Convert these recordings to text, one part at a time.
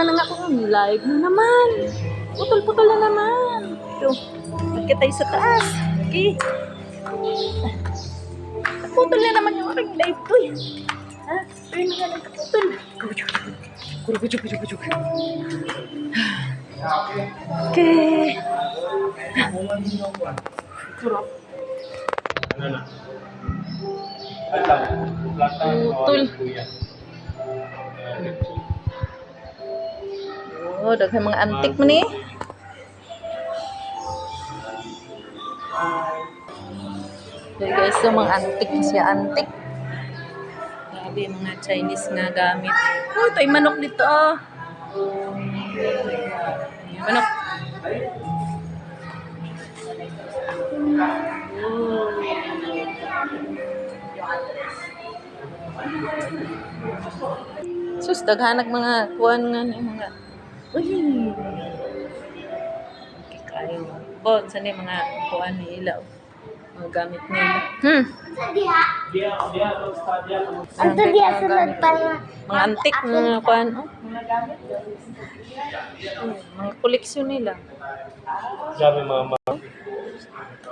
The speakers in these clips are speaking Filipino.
naman ang ako. Live na naman. Putol-putol na naman. Ito. Bakit tayo sa taas? Okay. Putol na naman yung aking live ko. Ha? Pero nga nagkaputol. Kujuk. Okay. Putol. Oh, daghang mga antik mo ni. So guys, so mga antik siya, antik. Grabe, mga Chinese nga gamit. Oh, ito yung manok dito, oh. Manok. Oh. Sus, daghanag mga kuwan nga ni mga. Uy. Okay, kayo. Bon, saan yung mga kuwan ni ilaw? Mga gamit nila. Anto dia sunod para Mga antik, mga kuwan. Oh, mga gamit. Mga koleksyon nila. Sabi mama.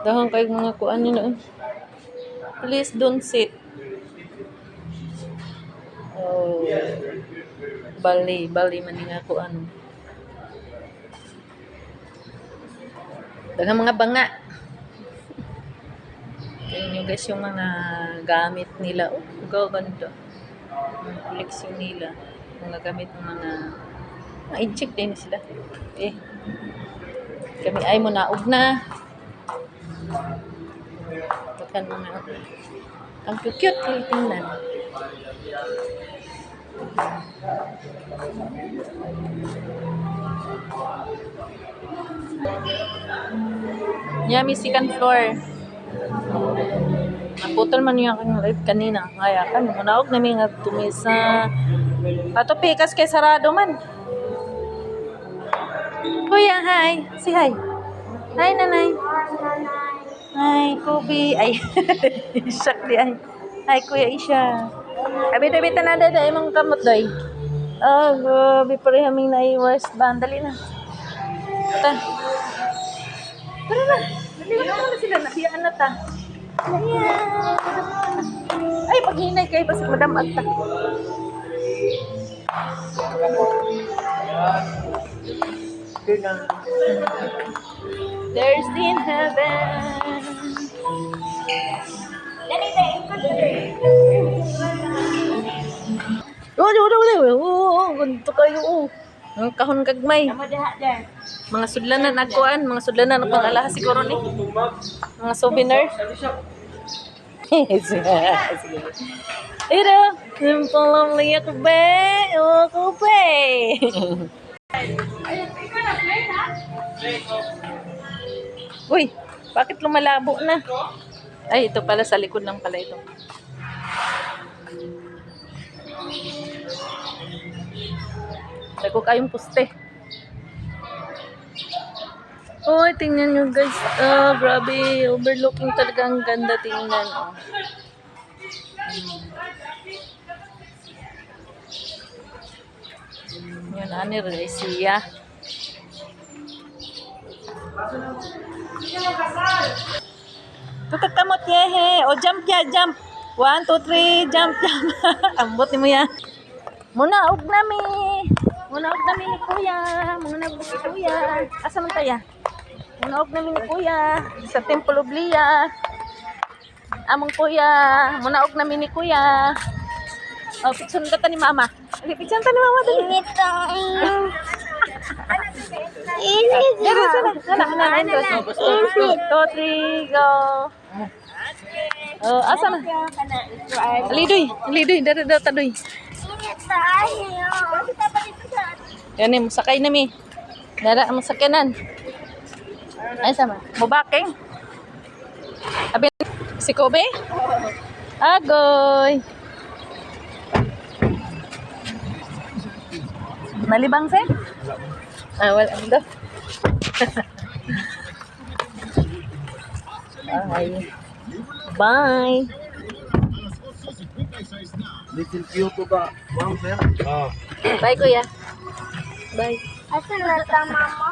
Dahang kayo mga kuwan nila. Please don't sit. Oh. Bali man nga kuan. Daghang mga banga. Tingnan nyo guys yung mga gamit nila. Oh, ganito. Mga koleksyon nila. Mga gamit ng mga i-check din sila. Eh. Kami ay mo naog na. Bukan mga ang cute kayo tingnan. Yummy second floor. Naputol man yung aking live kanina. Kaya kan, munaog namin nga tumisa. Pato pikas kay sarado man. Kuya, hi. Say hi. Hi, nanay. Hi, Kobe. Ay, shock di ay. Hi, Kuya Isha. Abit-abit na nada imong kamot doy. Oh, grabe pare haming naiwas. Bandali na. Ta. Tara na. Dali na sila. Nabiyaan na ta. Ayan. Ay, paghinay kayo pa si Madam Agta. There's in heaven. Ganito kayo. Ang kahon kagmay. Mga sudlanan agkuan, mga sudlanan ang pangalaha siguro ni. Mga souvenir. Ito, yung palamli ako be. Ako be. Uy, bakit lumalabo na? Ay, ito pala sa likod lang pala ito. Dako kayong poste. Oh, tingnan nyo guys. Oh, grabe. Overlooking talaga. Ang ganda tingnan. Oh. Yun, ani rin siya. Tukakamot yehe. O, jump ya, jump. 1, 2, 3, jump. Ambot ni mo yan. Munaog nami. Munaog nami ni Kuya. Munaog ni Kuya. Asa man tayo? Munaog nami ni Kuya. Sa Temple of Leah. Among Kuya. Munaog nami ni Kuya. Oh, picture ka ta ni Mama. Okay, picture ta ni Mama. init ang Dara, sana. 1, 2, 3, go. Oh, asa na? Lidoy. Dara, tadoy. Yan eh, masakay na mi. Dara, masakyanan. Ay, sama. Mubaking. Abi, si Kobe? Agoy. Nalibang se? Ah, wala. Ano daw? Bye. Bye. Little cute ba? Wow, sir. Bye, Kuya. Bye. Asunod ka, mama.